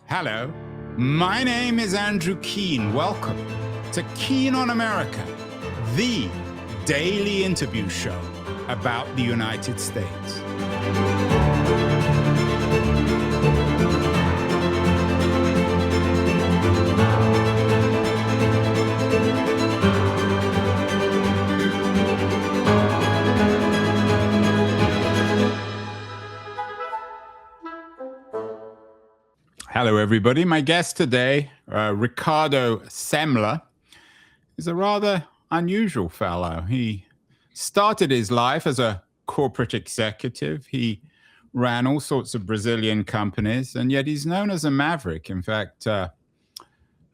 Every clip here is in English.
Hello, my name is Andrew Keane. Welcome to Keane on America, the daily interview show about the United States. Hello, everybody. My guest today, Ricardo Semler, is a rather unusual fellow. He started his life as a corporate executive. He ran all sorts of Brazilian companies, and yet he's known as a maverick. In fact,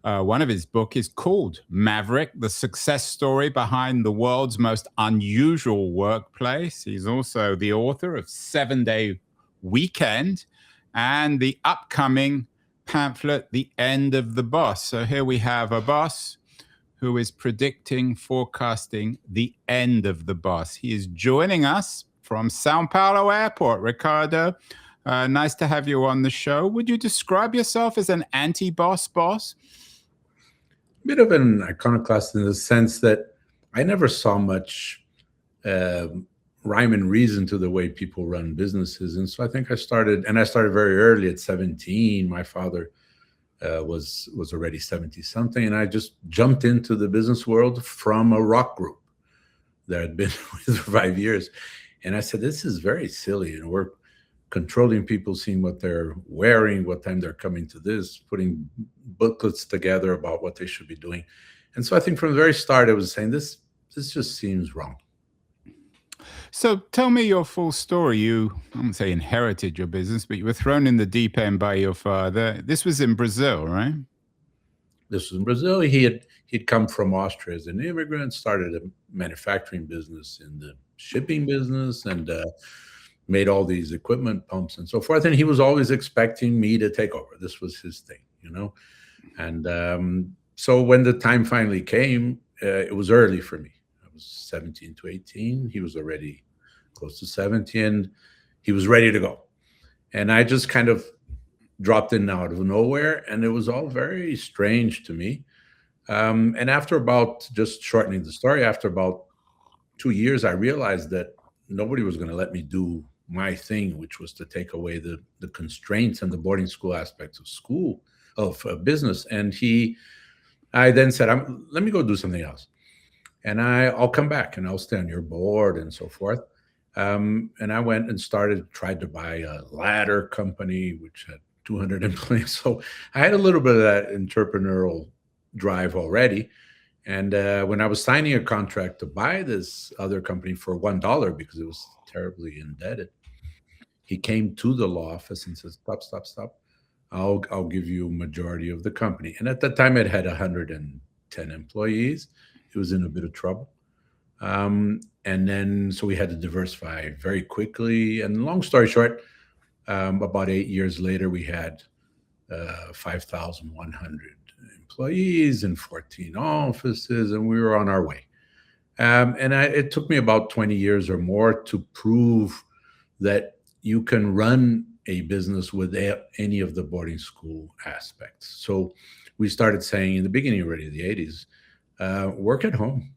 one of his books is called Maverick, the success story behind the world's most unusual workplace. He's also the author of 7-Day Weekend and the upcoming pamphlet, The End of the Boss. So here we have a boss who is predicting, forecasting the end of the boss. He is joining us from São Paulo Airport. Ricardo, nice to have you on the show. Would you describe yourself as an anti-boss boss? A bit of an iconoclast in the sense that I never saw much rhyme and reason to the way people run businesses. And so I think I started very early at 17. My father was already 70-something, and I just jumped into the business world from a rock group that I'd been with for 5 years. And I said, this is very silly. And we're controlling people, seeing what they're wearing, what time they're coming to this, putting booklets together about what they should be doing. And so I think from the very start, I was saying, this just seems wrong. So tell me your full story. You, I wouldn't say inherited your business, but you were thrown in the deep end by your father. This was in Brazil, right? This was in Brazil. He'd come from Austria as an immigrant, started a manufacturing business in the shipping business, and made all these equipment, pumps, and so forth. And he was always expecting me to take over. This was his thing, you know? And so when the time finally came, it was early for me. 17 to 18. He was already close to 70, and he was ready to go. And I just kind of dropped in out of nowhere, and it was all very strange to me. And after about, just shortening the story, after about 2 years, I realized that nobody was going to let me do my thing, which was to take away the constraints and the boarding school aspects of business. And I then said, let me go do something else. And I'll come back and I'll stay on your board and so forth. And I went and tried to buy a ladder company, which had 200 employees. So I had a little bit of that entrepreneurial drive already. And when I was signing a contract to buy this other company for $1, because it was terribly indebted, he came to the law office and says, stop. I'll give you a majority of the company. And at that time, it had 110 employees. It was in a bit of trouble. And then, so we had to diversify very quickly. And long story short, about 8 years later, we had 5,100 employees in 14 offices, and we were on our way. It took me about 20 years or more to prove that you can run a business without any of the boarding school aspects. So we started saying in the beginning already, the 80s, work at home.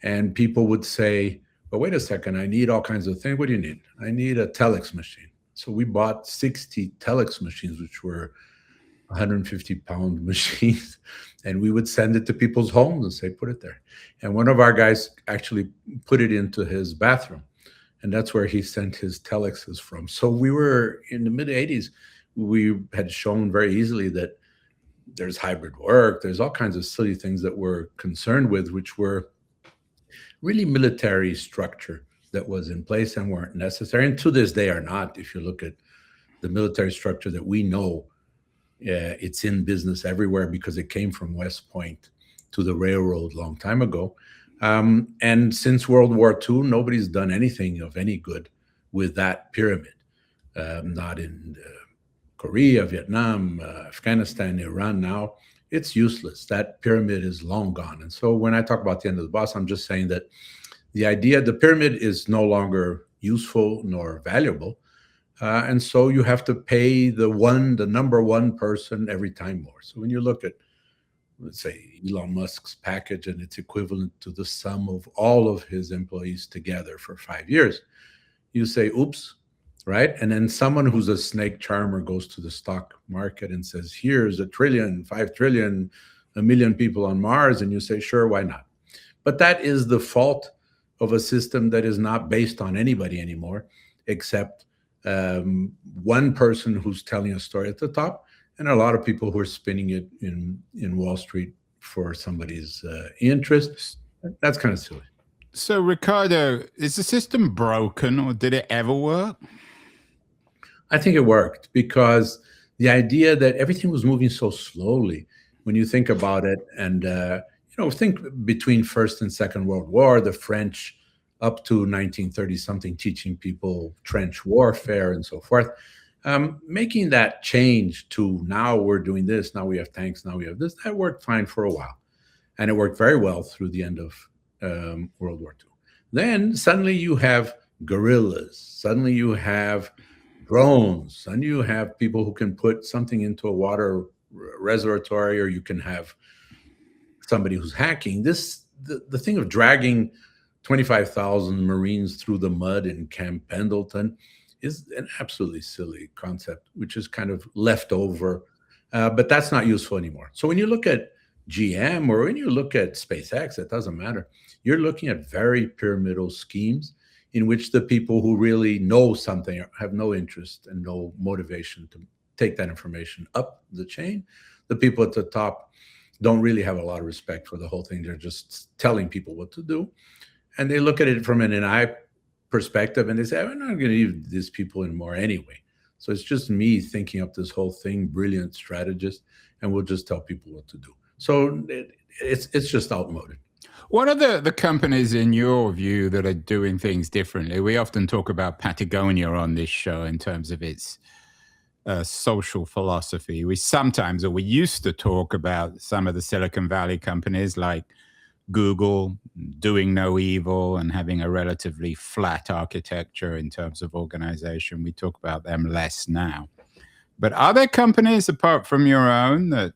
And people would say, but wait a second, I need all kinds of things. What do you need? I need a Telex machine. So we bought 60 Telex machines, which were 150-pound machines. And we would send it to people's homes and say, put it there. And one of our guys actually put it into his bathroom. And that's where he sent his Telexes from. So we were in the mid-'80s. We had shown very easily that there's hybrid work. There's all kinds of silly things that we're concerned with, which were really military structure that was in place and weren't necessary. And to this day are not. If you look at the military structure that we know, it's in business everywhere because it came from West Point to the railroad a long time ago. And since World War II, nobody's done anything of any good with that pyramid. Not in Korea, Vietnam, Afghanistan, Iran now. It's useless. That pyramid is long gone. And so when I talk about the end of the boss, I'm just saying that the pyramid is no longer useful nor valuable. And so you have to pay the number one person every time more. So when you look at, let's say, Elon Musk's package and it's equivalent to the sum of all of his employees together for 5 years, you say, oops, right? And then someone who's a snake charmer goes to the stock market and says, here's 1 trillion, 5 trillion, 1 million people on Mars. And you say, sure, why not? But that is the fault of a system that is not based on anybody anymore, except one person who's telling a story at the top, and a lot of people who are spinning it in Wall Street for somebody's interest. That's kind of silly. So, Ricardo, is the system broken, or did it ever work? I think it worked, because the idea that everything was moving so slowly, when you think about it, and think between First and Second World War, the French up to 1930 something teaching people trench warfare and so forth, making that change to now we're doing this, now we have tanks, now we have this, that worked fine for a while, and it worked very well through the end of World War II. Then suddenly you have guerrillas, suddenly you have drones, suddenly you have people who can put something into a water reservoir, or you can have somebody who's hacking. The thing of dragging 25,000 Marines through the mud in Camp Pendleton is an absolutely silly concept, which is kind of left over, but that's not useful anymore. So when you look at GM or when you look at SpaceX, it doesn't matter. You're looking at very pyramidal schemes in which the people who really know something have no interest and no motivation to take that information up the chain. The people at the top don't really have a lot of respect for the whole thing. They're just telling people what to do. And they look at it from an NI perspective and they say, we're not going to leave these people anymore anyway. So it's just me thinking up this whole thing, brilliant strategist, and we'll just tell people what to do. So it's just outmoded. What are the companies, in your view, that are doing things differently? We often talk about Patagonia on this show in terms of its social philosophy. We used to talk about some of the Silicon Valley companies like Google doing no evil and having a relatively flat architecture in terms of organization. We talk about them less now. But are there companies apart from your own that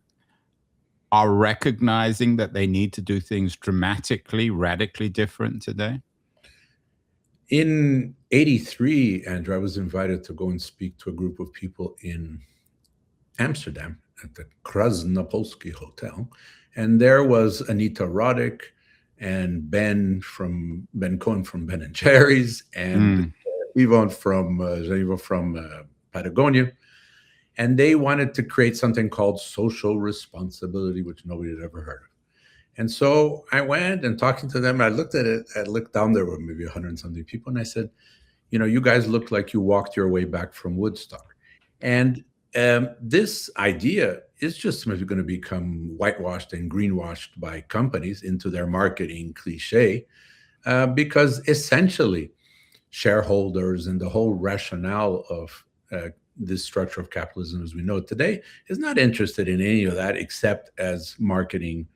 are recognizing that they need to do things dramatically, radically different today? In 1983, Andrew, I was invited to go and speak to a group of people in Amsterdam at the Krasnopolski Hotel. And there was Anita Roddick and Ben Cohen from Ben and Jerry's, and Ivan from Patagonia. And they wanted to create something called social responsibility, which nobody had ever heard of. And so I went and talking to them, I looked at it, I looked down, there were maybe 100 and something people. And I said, you guys look like you walked your way back from Woodstock. And this idea is just going to become whitewashed and greenwashed by companies into their marketing cliche, because essentially shareholders and the whole rationale of this structure of capitalism as we know it today is not interested in any of that except as marketing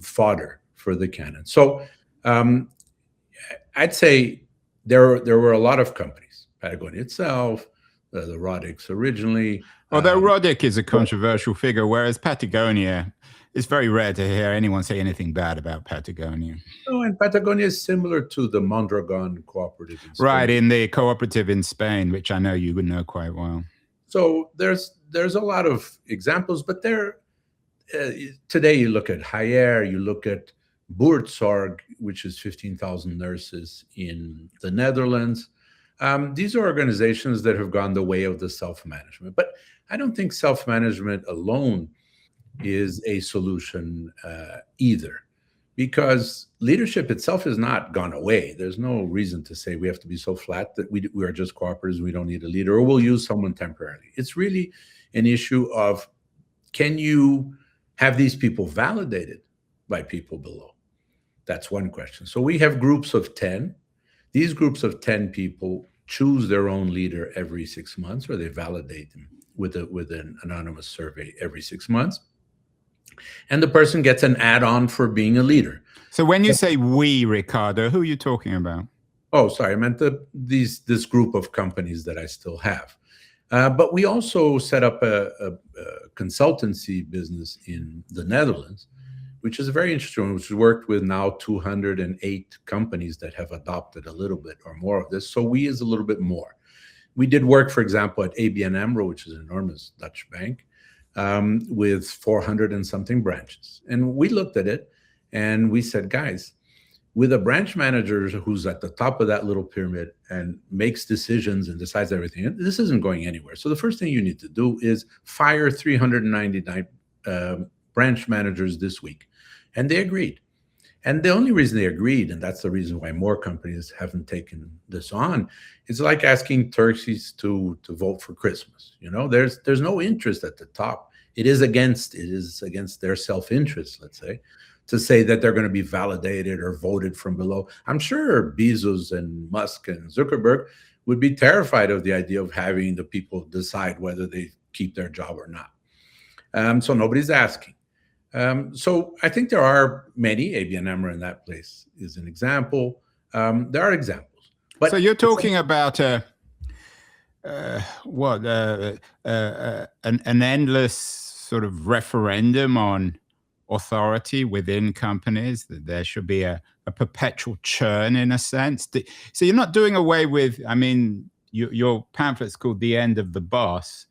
fodder for the cannon. So I'd say there were a lot of companies, Patagonia itself, the Roddicks originally. Although Roddick is a controversial figure, whereas Patagonia, it's very rare to hear anyone say anything bad about Patagonia. Oh, and Patagonia is similar to the Mondragon cooperative in Spain. Right, in the cooperative in Spain, which I know you would know quite well. So there's a lot of examples, but today you look at Haier, you look at Buurtzorg, which is 15,000 nurses in the Netherlands. These are organizations that have gone the way of the self-management. But I don't think self-management alone is a solution either, because leadership itself has not gone away. There's no reason to say we have to be so flat that we are just cooperatives, we don't need a leader, or we'll use someone temporarily. It's really an issue of, can you have these people validated by people below? That's one question. So we have groups of 10. These groups of 10 people choose their own leader every 6 months, or they validate them with an anonymous survey every 6 months. And the person gets an add-on for being a leader. So when you say we, Ricardo, who are you talking about? Oh, sorry, I meant this group of companies that I still have. But we also set up a consultancy business in the Netherlands, which is very interesting, which has worked with now 208 companies that have adopted a little bit or more of this. So we is a little bit more. We did work, for example, at ABN AMRO, which is an enormous Dutch bank, with 400 and something branches. And we looked at it and we said, guys, with a branch manager who's at the top of that little pyramid and makes decisions and decides everything, this isn't going anywhere. So the first thing you need to do is fire 399 branch managers this week. And they agreed. And the only reason they agreed, and that's the reason why more companies haven't taken this on, is like asking Turkeys to vote for Christmas. You know, there's no interest at the top. It is against their self-interest, let's say that they're going to be validated or voted from below. I'm sure Bezos and Musk and Zuckerberg would be terrified of the idea of having the people decide whether they keep their job or not. So nobody's asking. So I think there are many. ABN AMRO in that place is an example. There are examples. But so you're talking about an endless sort of referendum on authority within companies, that there should be a perpetual churn in a sense. So you're not doing away with, I mean, your pamphlet's called The End of the Boss,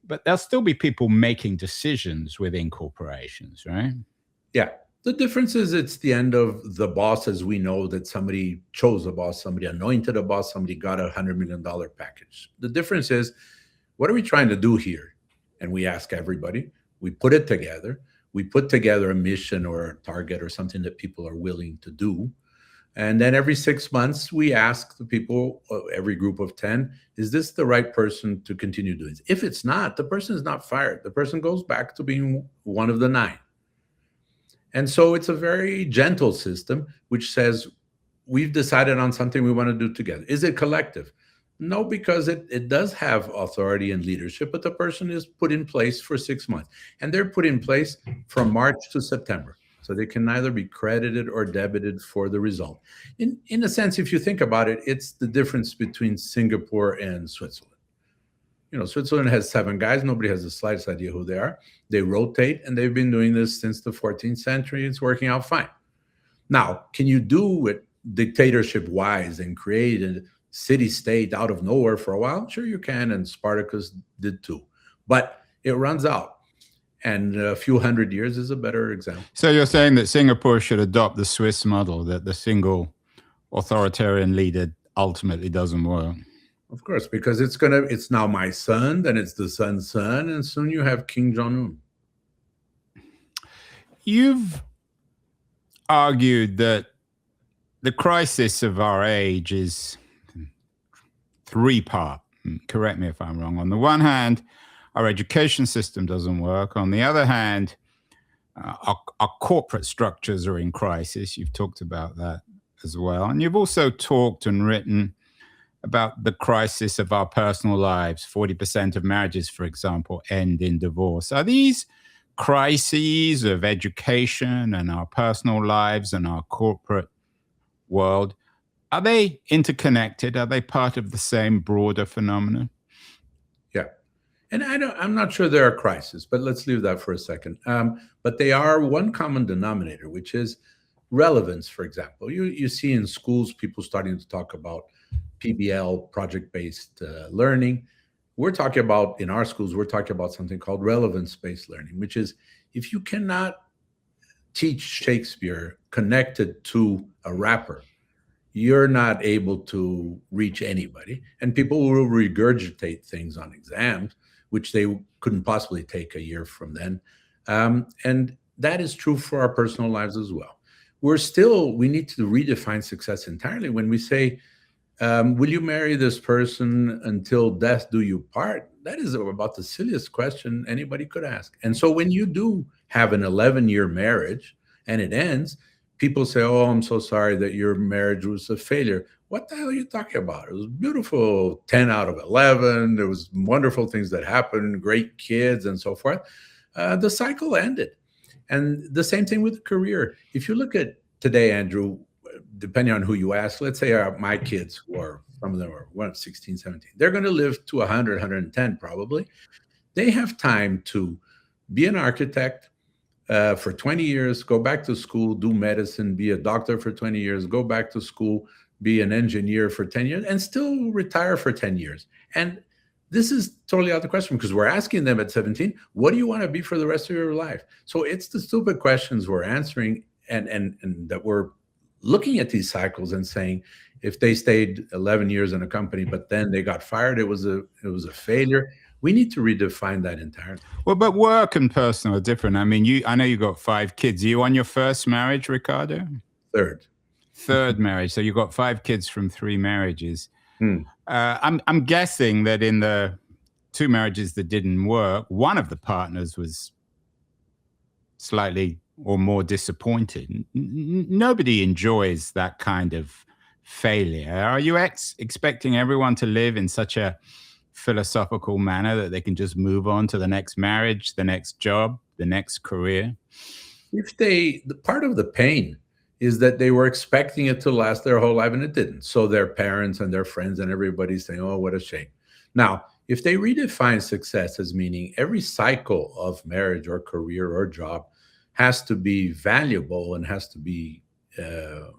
but there'll still be people making decisions within corporations, right? Yeah. The difference is it's the end of the boss as we know that somebody chose a boss, somebody anointed a boss, somebody got a $100 million package. The difference is, what are we trying to do here? And we ask everybody, we put it together. We put together a mission or a target or something that people are willing to do. And then every 6 months, we ask the people, every group of 10, is this the right person to continue doing this? If it's not, the person is not fired. The person goes back to being one of the 9. And so it's a very gentle system, which says, we've decided on something we want to do together. Is it collective? No, because it does have authority and leadership, but the person is put in place for 6 months. And they're put in place from March to September. So they can neither be credited or debited for the result. In a sense, if you think about it, it's the difference between Singapore and Switzerland. You know, Switzerland has 7 guys. Nobody has the slightest idea who they are. They rotate, and they've been doing this since the 14th century. It's working out fine. Now, can you do it dictatorship-wise and create a city-state out of nowhere for a while? Sure you can, and Spartacus did too. But it runs out. And a few hundred years is a better example. So you're saying that Singapore should adopt the Swiss model, that the single authoritarian leader ultimately doesn't work? Of course, because it's now my son, then it's the son's son, and soon you have Kim Jong-un. You've argued that the crisis of our age is 3-part. Correct me if I'm wrong. On the one hand, our education system doesn't work. On the other hand, our corporate structures are in crisis. You've talked about that as well. And you've also talked and written about the crisis of our personal lives. 40% of marriages, for example, end in divorce. Are these crises of education and our personal lives and our corporate world, are they interconnected? Are they part of the same broader phenomenon? Yeah. And I'm not sure there are crises, but let's leave that for a second. But they are one common denominator, which is relevance, for example. You see in schools, people starting to talk about PBL, project-based learning. We're talking about, in our schools, we're talking about something called relevance-based learning, which is if you cannot teach Shakespeare connected to a rapper, you're not able to reach anybody. And people will regurgitate things on exams, which they couldn't possibly take a year from then. And that is true for our personal lives as well. We need to redefine success entirely when we say, will you marry this person until death do you part? That is about the silliest question anybody could ask. And so when you do have an 11-year marriage and it ends, people say, oh, I'm so sorry that your marriage was a failure. What the hell are you talking about? It was beautiful, 10 out of 11. There was wonderful things that happened, great kids and so forth. The cycle ended. And the same thing with the career. If you look at today, Andrew, depending on who you ask, let's say my kids, who are, some of them are 16, 17, they're going to live to 100, 110 probably. They have time to be an architect for 20 years, go back to school, do medicine, be a doctor for 20 years, go back to school, be an engineer for 10 years, and still retire for 10 years. And this is totally out of the question, because we're asking them at 17, what do you want to be for the rest of your life? So it's the stupid questions we're answering, and that we're looking at these cycles and saying, if they stayed 11 years in a company, but then they got fired, it was a failure. We need to redefine that entirely. Well, but work and personal are different. I mean, I know you got 5 kids. Are you on your first marriage, Ricardo? Third marriage. So you got 5 kids from 3 marriages. I'm guessing that in the 2 marriages that didn't work, one of the partners was slightly or more disappointed. Nobody enjoys that kind of failure. Are you expecting everyone to live in such a philosophical manner that they can just move on to the next marriage, the next job, the next career? The part of the pain is that they were expecting it to last their whole life and it didn't. So their parents and their friends and everybody's saying, oh, what a shame. Now, if they redefine success as meaning every cycle of marriage or career or job has to be valuable and has to be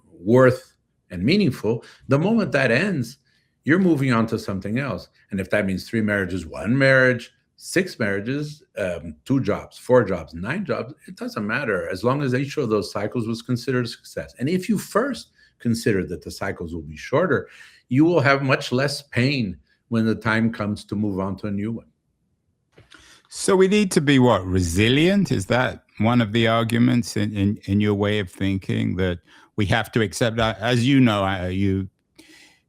worth and meaningful, the moment that ends, you're moving on to something else. And if that means 3 marriages, 1 marriage, 6 marriages, 2 jobs, 4 jobs, 9 jobs, it doesn't matter, as long as each of those cycles was considered a success. And if you first consider that the cycles will be shorter, you will have much less pain when the time comes to move on to a new one. So we need to be what, resilient? Is that one of the arguments in your way of thinking, that we have to accept that? As you know,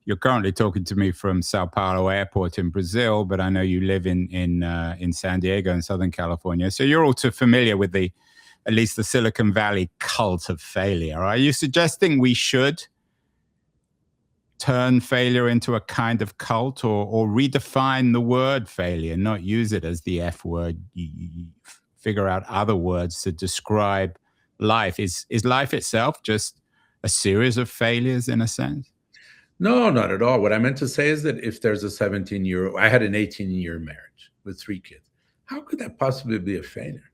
you're currently talking to me from São Paulo airport in Brazil, but I know you live in San Diego in Southern California. So you're all too familiar with at least the Silicon Valley cult of failure. Are you suggesting we should turn failure into a kind of cult, or redefine the word failure, not use it as the F word? You figure out other words to describe life. Is life itself just a series of failures in a sense? No, not at all. What I meant to say is that if there's I had an 18-year marriage with 3 kids. How could that possibly be a failure?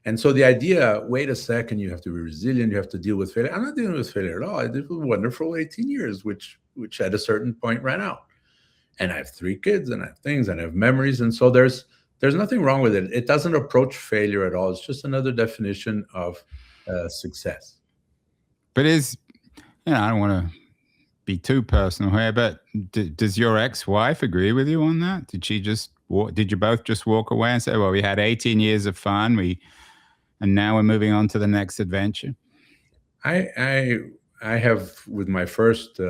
And so the idea, wait a second, you have to be resilient, you have to deal with failure. I'm not dealing with failure at all. I did a wonderful 18 years, which at a certain point ran out. And I have 3 kids, and I have things, and I have memories. And so there's nothing wrong with it. It doesn't approach failure at all. It's just another definition of success. But I don't want to be too personal here, but does your ex-wife agree with you on that? Did you both just walk away and say, well, we had 18 years of fun, and now we're moving on to the next adventure? I have, with my first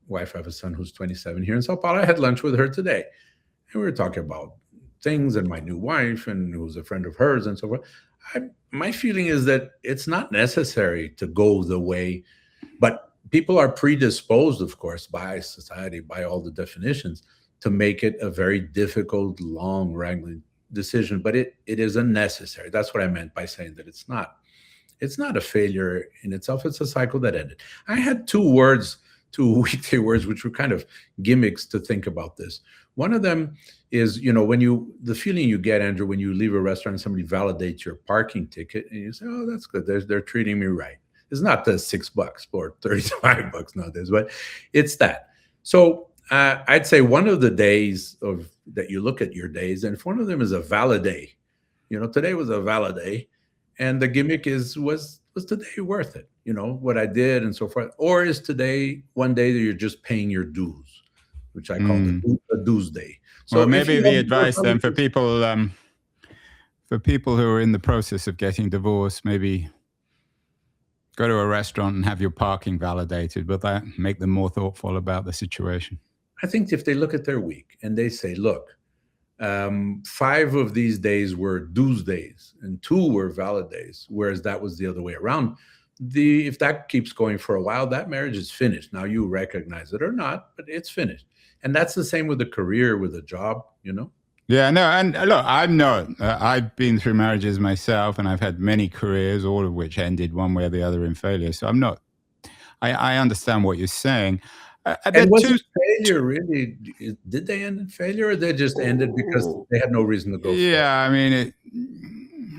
wife, I have a son who's 27 here in São Paulo. I had lunch with her today, and we were talking about things and my new wife, and who was a friend of hers and so forth. My feeling is that it's not necessary to go the way, but people are predisposed, of course, by society, by all the definitions, to make it a very difficult, long, wrangling decision. But it is unnecessary. That's what I meant by saying that it's not a failure in itself. It's a cycle that ended. I had 2 weekday words, which were kind of gimmicks to think about this. One of them is, the feeling you get, Andrew, when you leave a restaurant and somebody validates your parking ticket, and you say, oh, that's good. They're treating me right. It's not the $6 or $35 nowadays, but it's that. So I'd say one of the days that you look at your days, and if one of them is a valid day, today was a valid day, and the gimmick was today worth it? What I did and so forth, or is today one day that you're just paying your dues, which I call a dues day. So well, maybe the advice then for people who are in the process of getting divorced, maybe go to a restaurant and have your parking validated. Will that make them more thoughtful about the situation? I think if they look at their week and they say, look, 5 of these days were dues days and 2 were valid days, whereas that was the other way around. If that keeps going for a while, that marriage is finished. Now you recognize it or not, but it's finished. And that's the same with a career, with a job, Yeah, no, and look, I've been through marriages myself, and I've had many careers, all of which ended one way or the other in failure. So I'm I understand what you're saying. And was it failure really? Did they end in failure, or they just ended because they had no reason to go forward? Yeah, I mean,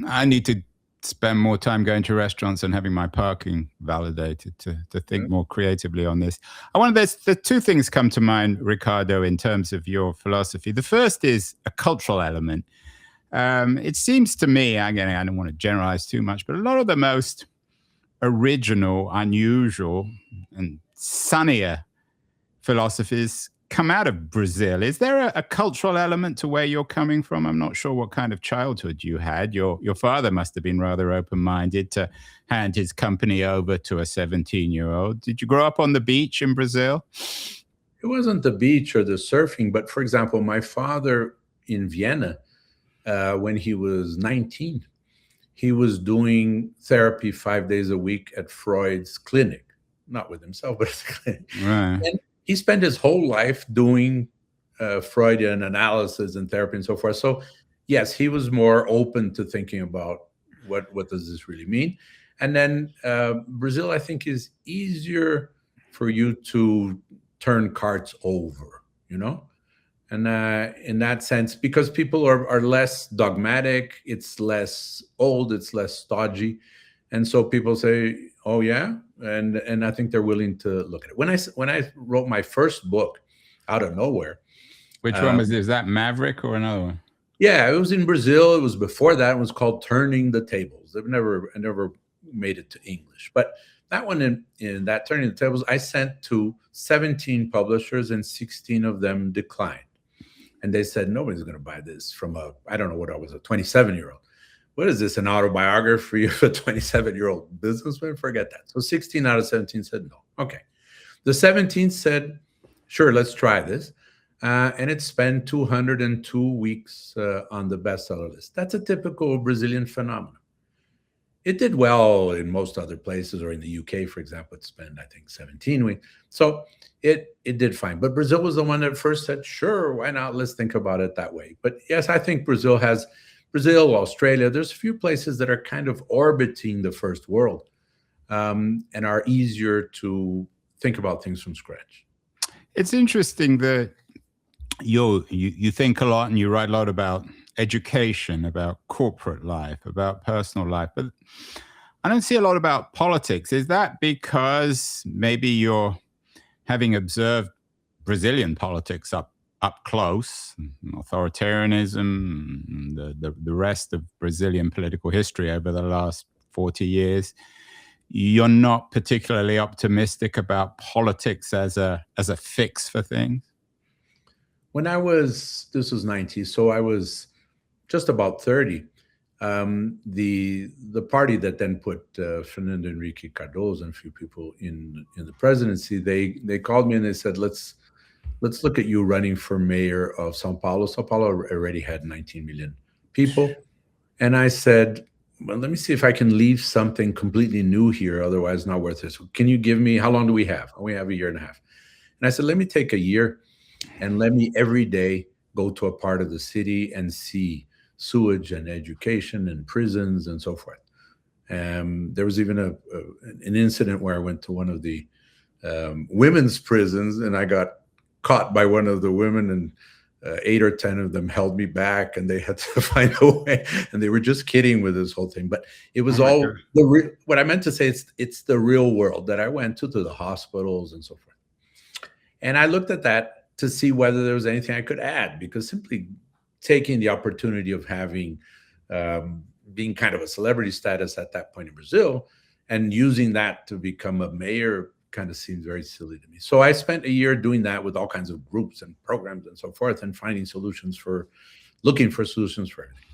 I need to spend more time going to restaurants and having my parking validated to think more creatively on this. I wonder, the two things come to mind, Ricardo, in terms of your philosophy. The first is a cultural element. It seems to me, again, I don't want to generalize too much, but a lot of the most original, unusual, and sunnier philosophies come out of Brazil. Is there a cultural element to where you're coming from? I'm not sure what kind of childhood you had. Your father must have been rather open-minded to hand his company over to a 17-year-old. Did you grow up on the beach in Brazil? It wasn't the beach or the surfing, but for example, my father in Vienna, when he was 19, he was doing therapy 5 days a week at Freud's clinic, not with himself, but at the clinic. Right. And he spent his whole life doing Freudian analysis and therapy and so forth. So yes, he was more open to thinking about what does this really mean. And then Brazil, I think, is easier for you to turn cards over, you know? And in that sense, because people are less dogmatic, it's less old, it's less stodgy. And so people say, oh, yeah. And I think they're willing to look at it. When I wrote my first book out of nowhere. Which one was it? Is that Maverick or another one? Yeah, it was in Brazil. It was before that. It was called Turning the Tables. I never made it to English. But that one, in that Turning the Tables, I sent to 17 publishers and 16 of them declined. And they said, nobody's going to buy this from I don't know what I was, a 27-year-old. What is this, an autobiography of a 27-year-old businessman? Forget that. So 16 out of 17 said no. Okay. The 17th said, sure, let's try this. And it spent 202 weeks on the bestseller list. That's a typical Brazilian phenomenon. It did well in most other places, or in the UK, for example, it spent, I think, 17 weeks. So it did fine. But Brazil was the one that first said, sure, why not? Let's think about it that way. But yes, I think Brazil, Australia, there's a few places that are kind of orbiting the first world and are easier to think about things from scratch. It's interesting that you think a lot and you write a lot about education, about corporate life, about personal life, but I don't see a lot about politics. Is that because maybe you're having observed Brazilian politics up close, authoritarianism, the rest of Brazilian political history over the last 40 years, you're not particularly optimistic about politics as a fix for things? When this was 90s, so I was just about 30. The party that then put Fernando Henrique Cardoso and a few people in the presidency, they called me and they said, let's look at you running for mayor of São Paulo. São Paulo already had 19 million people. And I said, well, let me see if I can leave something completely new here, otherwise not worth it. So can you give me, how long do we have? We have a year and a half. And I said, let me take a year and let me every day go to a part of the city and see sewage and education and prisons and so forth. There was even an incident where I went to one of the women's prisons and I got caught by one of the women, and 8 or 10 of them held me back and they had to find a way, and they were just kidding with this whole thing. But it was what I meant to say, it's the real world that I went to the hospitals and so forth. And I looked at that to see whether there was anything I could add, because simply taking the opportunity of having, being kind of a celebrity status at that point in Brazil and using that to become a mayor kind of seems very silly to me. So I spent a year doing that with all kinds of groups and programs and so forth, and looking for solutions for everything.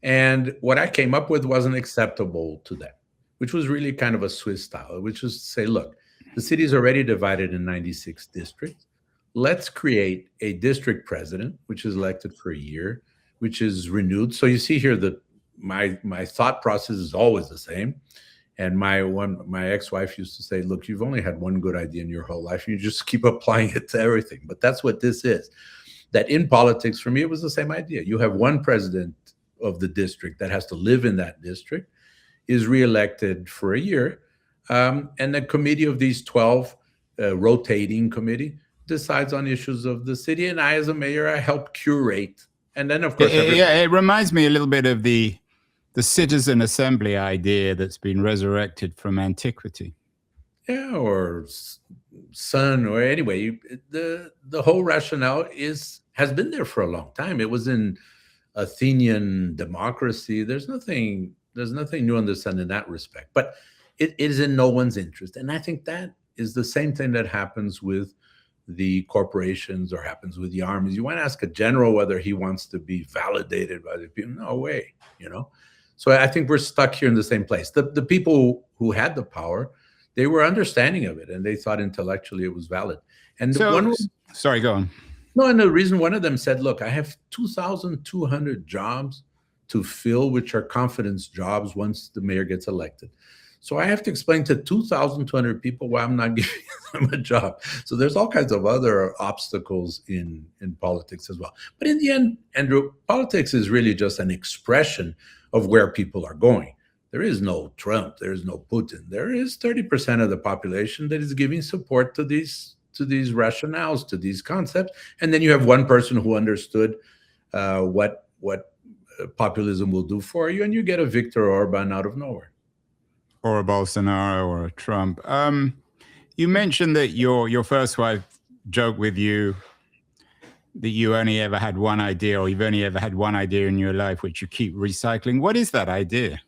And what I came up with wasn't acceptable to them, which was really kind of a Swiss style, which was to say, look, the city is already divided in 96 districts. Let's create a district president, which is elected for a year, which is renewed. So you see here that my thought process is always the same. And my ex-wife used to say, look, you've only had one good idea in your whole life. You just keep applying it to everything. But that's what this is. That in politics, for me, it was the same idea. You have one president of the district that has to live in that district, is reelected for a year. And the committee of these 12, rotating committee, decides on issues of the city. And I, as a mayor, I help curate. And then, of course, it reminds me a little bit of the citizen assembly idea that's been resurrected from antiquity. Yeah, or sun, or anyway, the whole rationale has been there for a long time. It was in Athenian democracy. There's nothing new under the sun in that respect. But it is in no one's interest. And I think that is the same thing that happens with the corporations or happens with the armies. You want to ask a general whether he wants to be validated by the people. No way, So I think we're stuck here in the same place. The people who had the power, they were understanding of it, and they thought intellectually it was valid. And sorry, go on. No, and the reason one of them said, look, I have 2,200 jobs to fill, which are confidence jobs once the mayor gets elected. So I have to explain to 2,200 people why I'm not giving them a job. So there's all kinds of other obstacles in politics as well. But in the end, Andrew, politics is really just an expression of where people are going. There is no Trump, there is no Putin. There is 30% of the population that is giving support to these rationales, to these concepts. And then you have one person who understood what populism will do for you, and you get a Viktor Orban out of nowhere. Or a Bolsonaro or a Trump. You mentioned that your first wife joked with you that you only ever had one idea, or you've only ever had one idea in your life, which you keep recycling. What is that idea?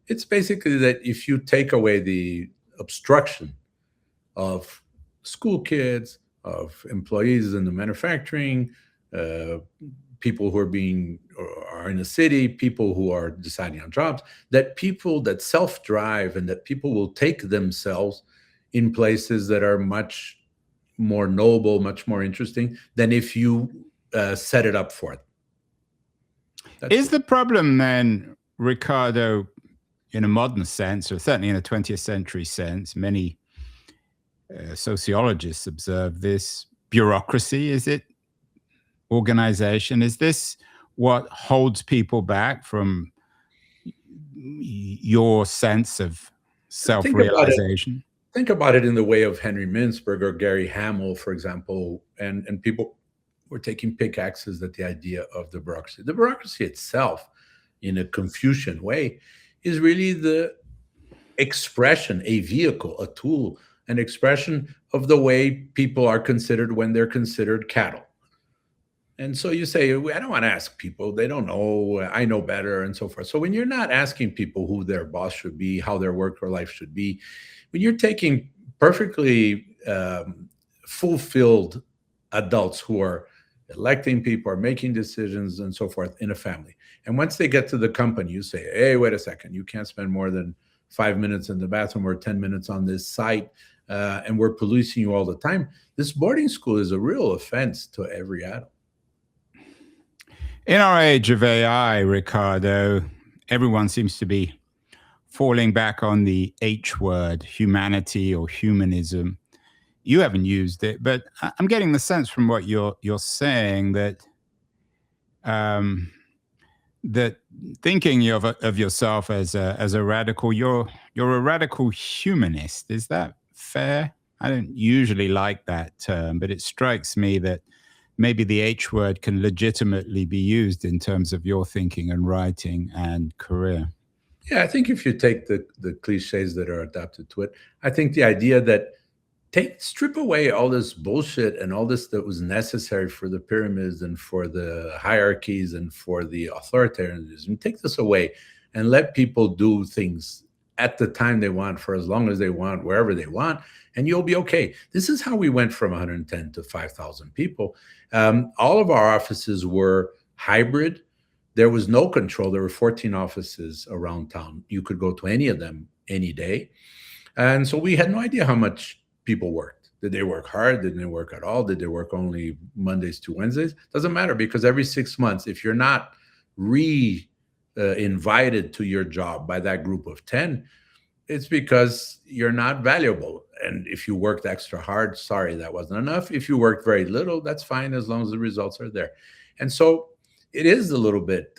It's basically that if you take away the obstruction of school kids, of employees in the manufacturing, people who are in the city, people who are deciding on jobs, that people that self-drive and that people will take themselves in places that are much more noble, much more interesting than if you set it up for them. Is the problem then, Ricardo, in a modern sense, or certainly in a 20th century sense, many sociologists observe this, bureaucracy? Is it organization? Is this what holds people back from your sense of self-realization? Think about it in the way of Henry Mintzberg or Gary Hamel, for example, and people were taking pickaxes at the idea of the bureaucracy. The bureaucracy itself, in a Confucian way, is really the expression, a vehicle, a tool, an expression of the way people are considered when they're considered cattle. And so you say, I don't want to ask people. They don't know. I know better, and so forth. So when you're not asking people who their boss should be, how their work or life should be, when you're taking perfectly fulfilled adults who are electing people, are making decisions, and so forth in a family, and once they get to the company, you say, hey, wait a second. You can't spend more than 5 minutes in the bathroom or 10 minutes on this site, and we're policing you all the time. This boarding school is a real offense to every adult. In our age of AI, Ricardo, everyone seems to be falling back on the H word, humanity or humanism. You haven't used it, but I'm getting the sense from what you're saying that that thinking of yourself as a radical, you're a radical humanist. Is that fair? I don't usually like that term, but it strikes me that maybe the H word can legitimately be used in terms of your thinking and writing and career. Yeah, I think if you take the cliches that are adapted to it, I think the idea that strip away all this bullshit and all this that was necessary for the pyramids and for the hierarchies and for the authoritarianism, take this away and let people do things at the time they want, for as long as they want, wherever they want, and you'll be okay. This is how we went from 110 to 5,000 people. All of our offices were hybrid. There was no control. There were 14 offices around town. You could go to any of them any day. And so we had no idea how much people worked. Did they work hard? Did they work at all? Did they work only Mondays to Wednesdays? Doesn't matter, because every 6 months, if you're not invited to your job by that group of 10, it's because you're not valuable. And if you worked extra hard, sorry, that wasn't enough. If you worked very little, that's fine, as long as the results are there. And so it is a little bit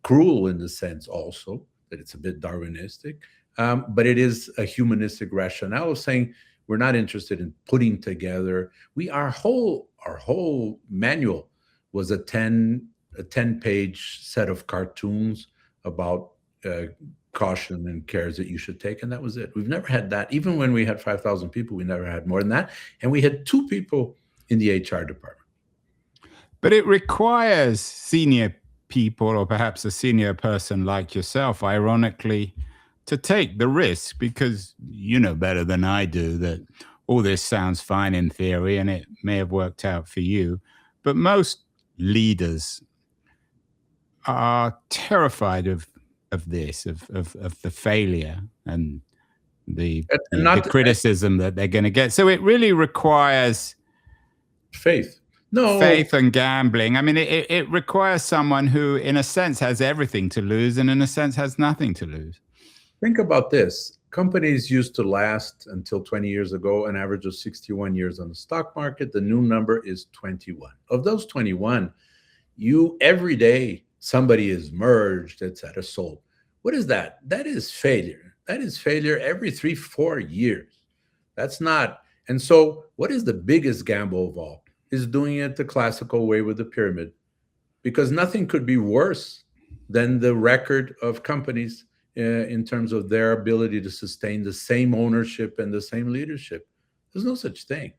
cruel in the sense also that it's a bit Darwinistic. but it is a humanistic rationale of saying we're not interested in putting together. Our whole manual was a 10-page set of cartoons about caution and cares that you should take, and that was it. We've never had that. Even when we had 5,000 people, we never had more than that, and we had 2 people in the HR department. But it requires senior people, or perhaps a senior person like yourself, ironically, to take the risk, because you know better than I do that all this sounds fine in theory and it may have worked out for you, but most leaders are terrified of this, of the failure and the criticism that they're going to get. So it really requires faith. Faith and gambling. I mean, it requires someone who, in a sense, has everything to lose and in a sense has nothing to lose. Think about this. Companies used to last until 20 years ago, an average of 61 years on the stock market. The new number is 21. Of those 21, every day somebody is merged, etc., sold. What is that? That is failure. That is failure every 3-4 years. That's not. And so what is the biggest gamble of all? Is doing it the classical way with the pyramid, because nothing could be worse than the record of companies in terms of their ability to sustain the same ownership and the same leadership. There's no such thing.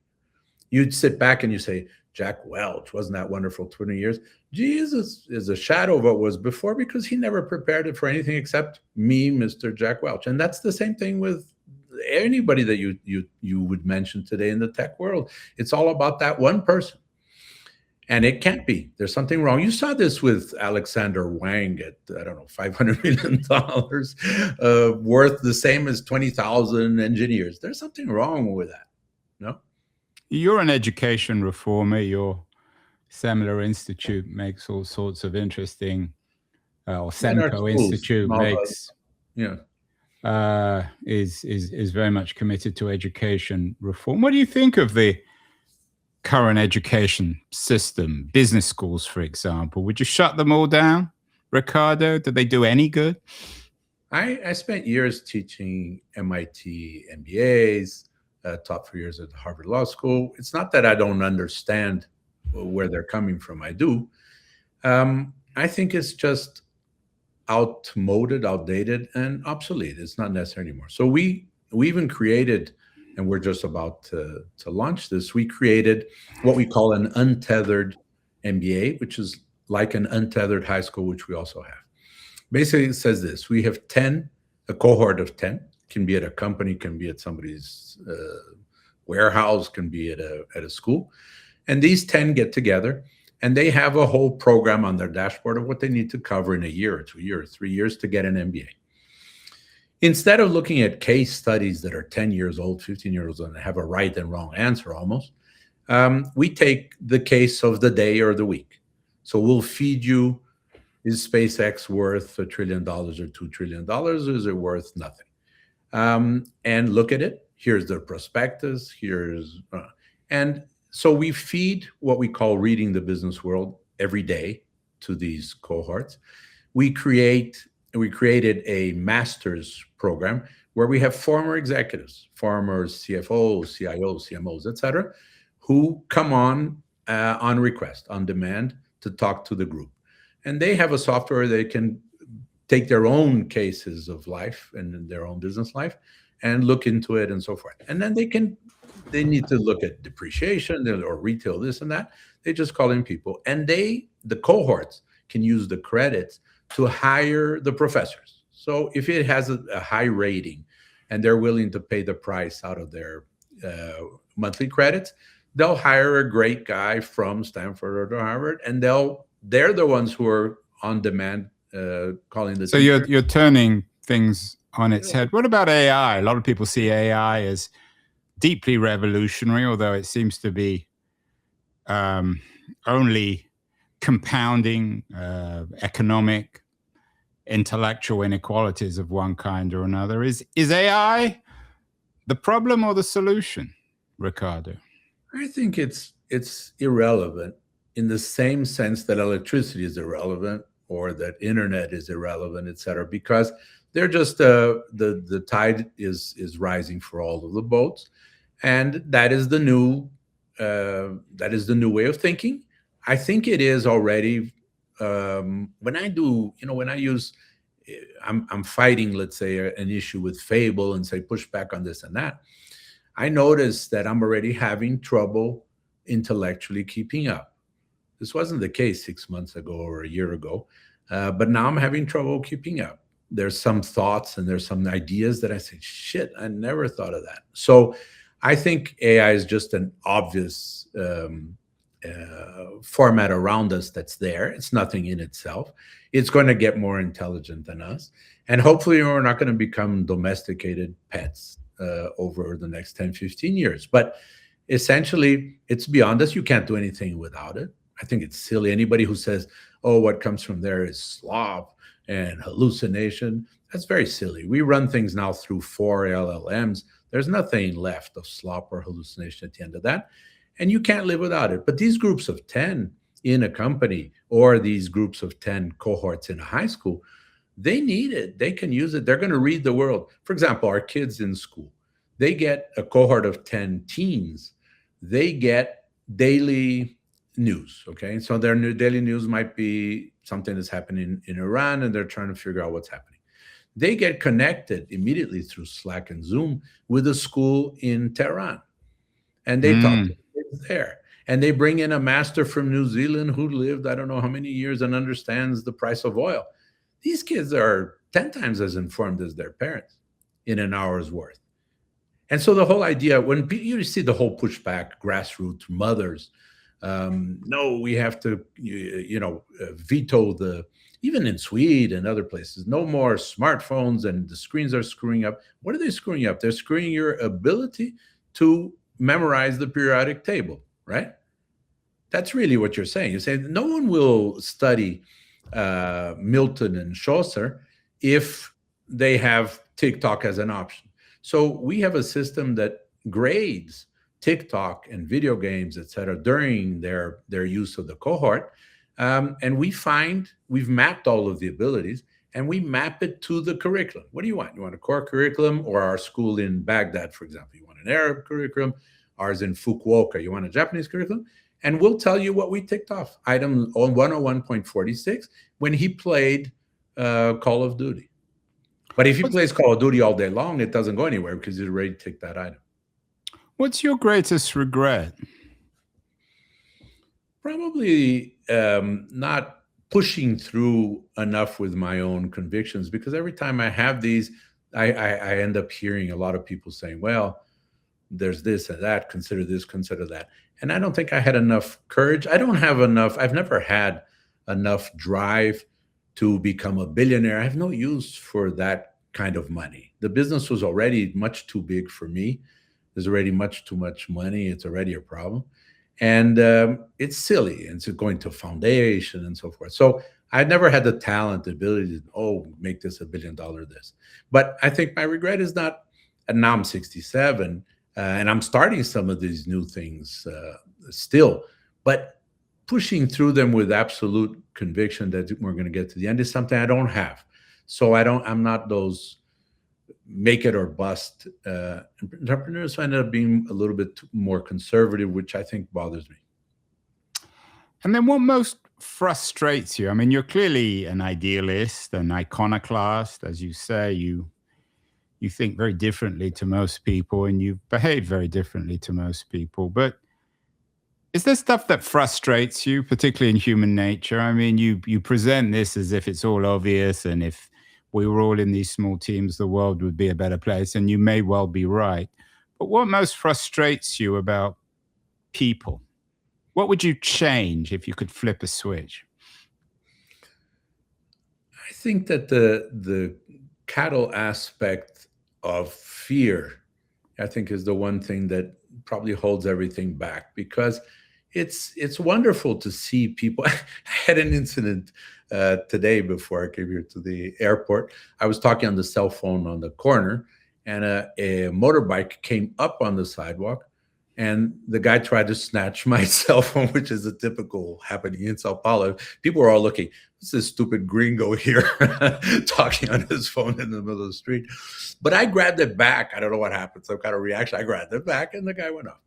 You'd sit back and you say, Jack Welch, wasn't that wonderful 20 years? Jesus is a shadow of what was before, because he never prepared it for anything except me, Mr. Jack Welch. And that's the same thing with anybody that you would mention today in the tech world. It's all about that one person. And it can't be. There's something wrong. You saw this with Alexander Wang at, I don't know, $500 million, worth the same as 20,000 engineers. There's something wrong with that, no? You're an education reformer. Your Semler Institute makes all sorts of interesting, or Semco Institute makes, is very much committed to education reform. What do you think of the current education system, business schools, for example? Would you shut them all down, Ricardo? Did they do any good? I spent years teaching MIT MBAs, taught for years at Harvard Law School. It's not that I don't understand where they're coming from. I do. I think it's just outmoded, outdated, and obsolete. It's not necessary anymore. So we even created, and we're just about to launch this, we created what we call an untethered MBA, which is like an untethered high school, which we also have. Basically, it says this: we have a cohort of 10, can be at a company, can be at somebody's warehouse, can be at a school. And these 10 get together, and they have a whole program on their dashboard of what they need to cover in a year or 2 years, 3 years to get an MBA. Instead of looking at case studies that are 10 years old, 15 years old, and have a right and wrong answer almost, we take the case of the day or the week. So we'll feed you, is SpaceX worth $1 trillion or $2 trillion? Or is it worth nothing? And look at it. Here's the prospectus. And so we feed what we call reading the business world every day to these cohorts. We created a master's program where we have former executives, former CFOs, CIOs, CMOs, etc., who come on request, on demand, to talk to the group. And they have a software they can take their own cases of life and their own business life and look into it and so forth. And then they need to look at depreciation or retail, this and that. They just call in people, and the cohorts can use the credits to hire the professors. So if it has a high rating and they're willing to pay the price out of their monthly credits, they'll hire a great guy from Stanford or Harvard, and they're the ones who are on demand calling the. So you're turning things on its head. What about AI? A lot of people see AI as deeply revolutionary, although it seems to be only compounding economic, intellectual inequalities of one kind or another. Is AI the problem or the solution, Ricardo? I think it's irrelevant in the same sense that electricity is irrelevant or that internet is irrelevant, et cetera, because They're just the tide is rising for all of the boats, and that is the new way of thinking. I think it is already. When I do, when I use, I'm fighting, let's say, an issue with Fable and say push back on this and that. I notice that I'm already having trouble intellectually keeping up. This wasn't the case 6 months ago or a year ago, but now I'm having trouble keeping up. There's some thoughts and there's some ideas that I say, shit, I never thought of that. So I think AI is just an obvious format around us that's there. It's nothing in itself. It's going to get more intelligent than us. And hopefully we're not going to become domesticated pets over the next 10, 15 years. But essentially, it's beyond us. You can't do anything without it. I think it's silly. Anybody who says, oh, what comes from there is slop and hallucination, that's very silly. We run things now through 4 LLMs. There's nothing left of slop or hallucination at the end of that. And you can't live without it. But these groups of 10 in a company or these groups of 10 cohorts in a high school, they need it. They can use it. They're going to read the world. For example, our kids in school, they get a cohort of 10 teens. They get daily news, okay? So their new daily news might be something that's happening in Iran, and they're trying to figure out what's happening. They get connected immediately through Slack and Zoom with a school in Tehran, and they talk to kids there. And they bring in a master from New Zealand who lived, I don't know how many years, and understands the price of oil. These kids are 10 times as informed as their parents in an hour's worth. And so the whole idea, when you see the whole pushback, grassroots mothers, no, we have to, veto the, even in Sweden and other places, no more smartphones and the screens are screwing up. What are they screwing up? They're screwing your ability to memorize the periodic table, right? That's really what you're saying. You're saying no one will study Milton and Chaucer if they have TikTok as an option. So we have a system that grades TikTok and video games, et cetera, during their use of the cohort. And we've mapped all of the abilities and we map it to the curriculum. What do you want? You want a core curriculum, or our school in Baghdad, for example, you want an Arab curriculum, ours in Fukuoka, you want a Japanese curriculum? And we'll tell you what we ticked off. Item on 101.46 when he played Call of Duty. But if he plays Call of Duty all day long, it doesn't go anywhere because he's already ticked that item. What's your greatest regret? Probably not pushing through enough with my own convictions, because every time I have these, I end up hearing a lot of people saying, well, there's this and that, consider this, consider that. And I don't think I had enough courage. I don't have enough. I've never had enough drive to become a billionaire. I have no use for that kind of money. The business was already much too big for me. There's already much too much money. It's already a problem. And it's silly. And it's going to foundation and so forth. So I never had the talent, the ability to, make this $1 billion this. But I think my regret is not, and now I'm 67, and I'm starting some of these new things still, but pushing through them with absolute conviction that we're going to get to the end is something I don't have. So I'm not those make it or bust entrepreneurs. So I ended up being a little bit more conservative, which I think bothers me. And then what most frustrates you? I mean, you're clearly an idealist, an iconoclast, as you say. You think very differently to most people and you behave very differently to most people. But is there stuff that frustrates you, particularly in human nature? I mean, you present this as if it's all obvious, and if we were all in these small teams, the world would be a better place, and you may well be right. But what most frustrates you about people? What would you change if you could flip a switch? I think that the cattle aspect of fear, I think, is the one thing that probably holds everything back, because it's wonderful to see people. I had an incident today before I came here to the airport. I was talking on the cell phone on the corner, and a motorbike came up on the sidewalk And the guy tried to snatch my cell phone, which is a typical happening in Sao Paulo. People were all looking, what's this stupid gringo here talking on his phone in the middle of the street? But I grabbed it back. I don't know what happened, some kind of reaction. I grabbed it back and the guy went off.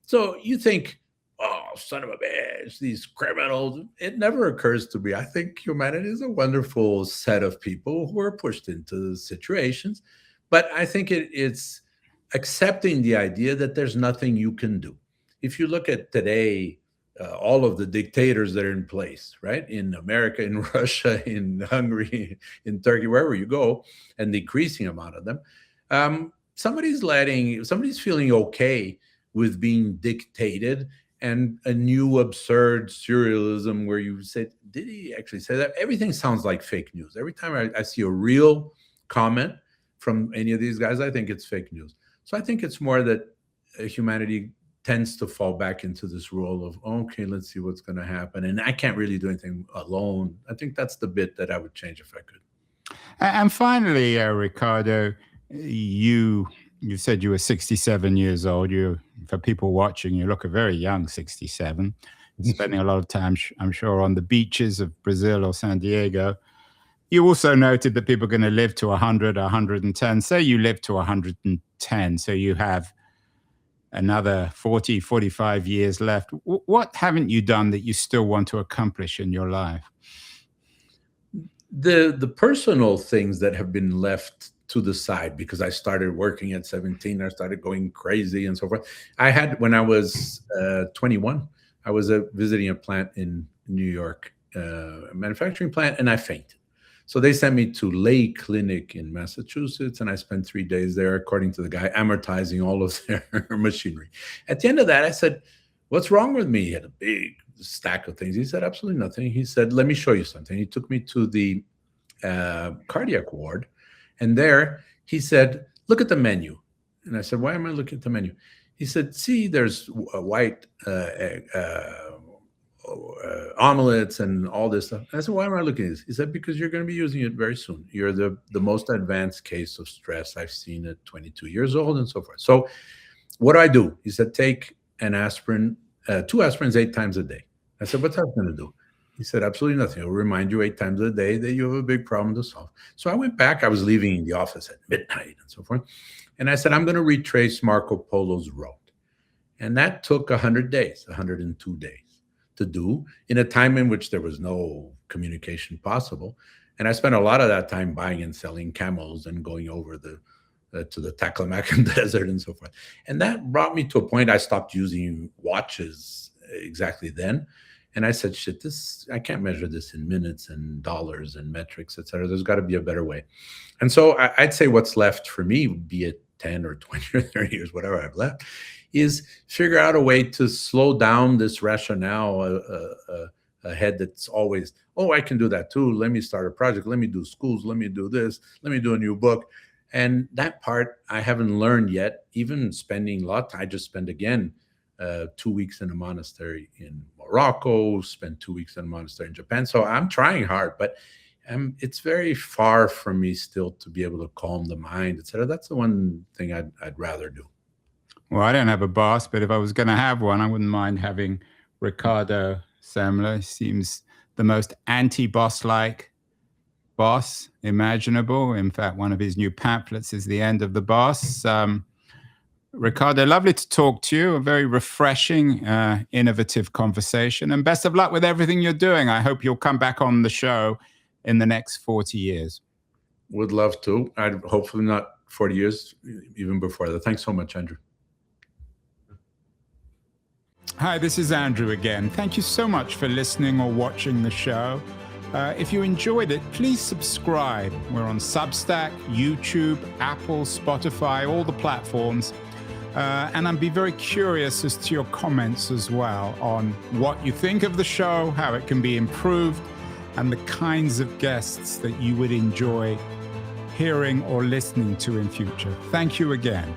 So you think, oh, son of a bitch, these criminals. It never occurs to me. I think humanity is a wonderful set of people who are pushed into situations. But I think it's accepting the idea that there's nothing you can do. If you look at today, all of the dictators that are in place, right? In America, in Russia, in Hungary, in Turkey, wherever you go, and the increasing amount of them, somebody's feeling okay with being dictated, and a new absurd surrealism where you said, did he actually say that? Everything sounds like fake news. Every time I see a real comment from any of these guys, I think it's fake news. So I think it's more that humanity tends to fall back into this role of, okay, let's see what's going to happen. And I can't really do anything alone. I think that's the bit that I would change if I could. And finally, Ricardo, you said you were 67 years old. For people watching, you look a very young 67. Spending a lot of time, I'm sure, on the beaches of Brazil or San Diego. You also noted that people are going to live to 100, 110. Say you live to 110, so you have another 40, 45 years left. What haven't you done that you still want to accomplish in your life? The personal things that have been left to the side, because I started working at 17, I started going crazy and so forth. When I was 21, I was visiting a plant in New York, a manufacturing plant, and I fainted. So they sent me to Lay Clinic in Massachusetts, and I spent 3 days there, according to the guy, amortizing all of their machinery. At the end of that, I said, what's wrong with me? He had a big stack of things. He said, absolutely nothing. He said, let me show you something. He took me to the cardiac ward, and there he said, look at the menu. And I said, why am I looking at the menu? He said, see, there's a white omelets and all this stuff. I said, why am I looking at this? He said, because you're going to be using it very soon. You're the most advanced case of stress I've seen at 22 years old and so forth. So what do I do? He said, take an aspirin, 2 aspirins 8 times a day. I said, what's that going to do? He said, absolutely nothing. It'll remind you 8 times a day that you have a big problem to solve. So I went back. I was leaving the office at midnight and so forth. And I said, I'm going to retrace Marco Polo's route. And that took 100 days, 102 days to do, in a time in which there was no communication possible. And I spent a lot of that time buying and selling camels and going over to the Taklamakan Desert and so forth. And that brought me to a point I stopped using watches exactly then. And I said, shit, I can't measure this in minutes and dollars and metrics, et cetera. There's got to be a better way. And so I'd say what's left for me, be it 10 or 20 or 30 years, whatever I've left, is figure out a way to slow down this rationale ahead that's always, oh, I can do that too. Let me start a project. Let me do schools. Let me do this. Let me do a new book. And that part I haven't learned yet, even spending a lot. I just spent, again, 2 weeks in a monastery in Morocco, spent 2 weeks in a monastery in Japan. So I'm trying hard, but it's very far from me still to be able to calm the mind, et cetera. That's the one thing I'd rather do. Well, I don't have a boss, but if I was going to have one, I wouldn't mind having Ricardo Semler. He seems the most anti-boss-like boss imaginable. In fact, one of his new pamphlets is The End of the Boss. Ricardo, lovely to talk to you. A very refreshing, innovative conversation. And best of luck with everything you're doing. I hope you'll come back on the show in the next 40 years. Would love to. I'd hopefully not 40 years, even before that. Thanks so much, Andrew. Hi, this is Andrew again. Thank you so much for listening or watching the show. If you enjoyed it, please subscribe. We're on Substack, YouTube, Apple, Spotify, all the platforms. And I'd be very curious as to your comments as well on what you think of the show, how it can be improved, and the kinds of guests that you would enjoy hearing or listening to in future. Thank you again.